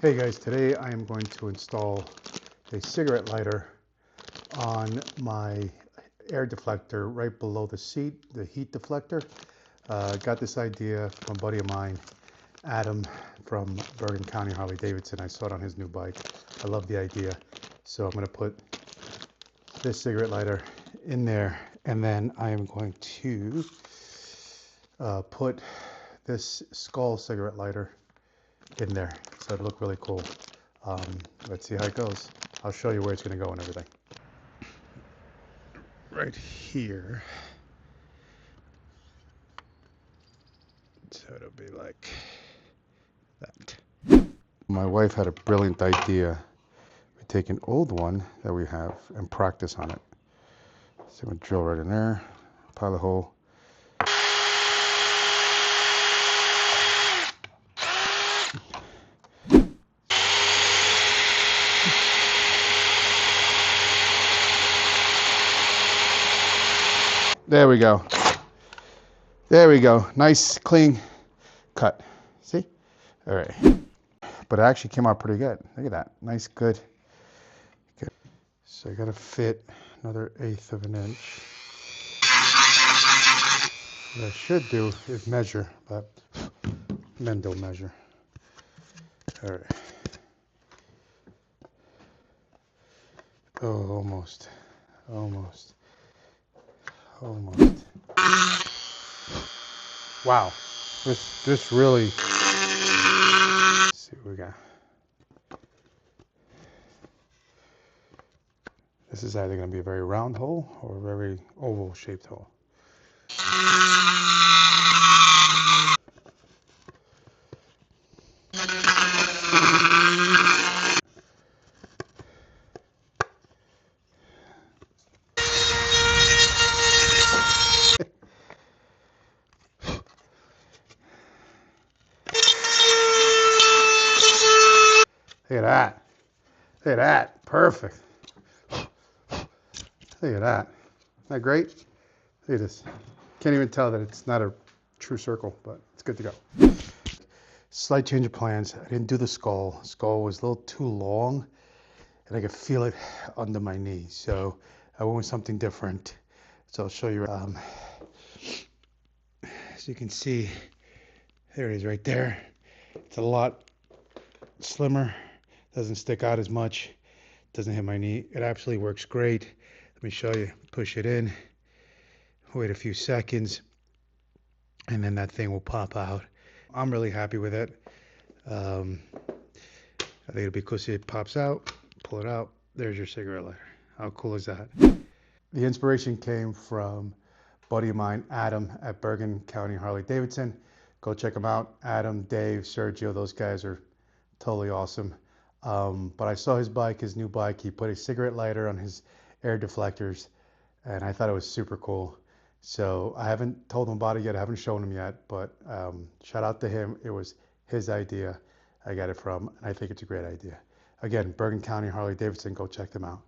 Hey guys, today I am going to install a cigarette lighter on my air deflector right below the seat, the heat deflector. Got this idea from a buddy of mine, Adam from Bergen County, Harley Davidson. I saw it on his new bike. I love the idea. So I'm going to put this cigarette lighter in there, and then I am going to put this skull cigarette lighter in there. So it'll look really cool. Let's see how it goes. I'll show you where it's going to go and everything. Right here. So it'll be like that. My wife had a brilliant idea. We take an old one that we have and practice on it. So we'll drill right in there, pilot hole. There we go. There we go. Nice, clean cut. See? All right. But it actually came out pretty good. Look at that. Nice, good. Okay. So I got to fit another 1/8 of an inch. What I should do is measure, but men don't measure. All right. Oh, almost. Almost. Almost. Wow. This really. Let's see what we got. This is either going to be a very round hole or a very oval shaped hole. Look at that. Look at that. Perfect. Look at that. Isn't that great? Look at this. Can't even tell that it's not a true circle, but it's good to go. Slight change of plans. I didn't do the skull. Skull was a little too long, and I could feel it under my knee. So I went with something different. So I'll show you. As you can see, there it is right there. It's a lot slimmer. Doesn't stick out as much. Doesn't hit my knee. It absolutely works great. Let me show you. Push it in. Wait a few seconds, and then that thing will pop out. I'm really happy with it. I think it'll be cool. See, it pops out. Pull it out. There's your cigarette lighter. How cool is that? The inspiration came from a buddy of mine, Adam, at Bergen County, Harley Davidson. Go check him out. Adam, Dave, Sergio, those guys are totally awesome. But I saw his bike, his new bike. He put a cigarette lighter on his air deflectors, and I thought it was super cool. So I haven't told him about it yet. I haven't shown him yet, but shout out to him. It was his idea. I got it from, and I think it's a great idea. Again, Bergen County, Harley Davidson. Go check them out.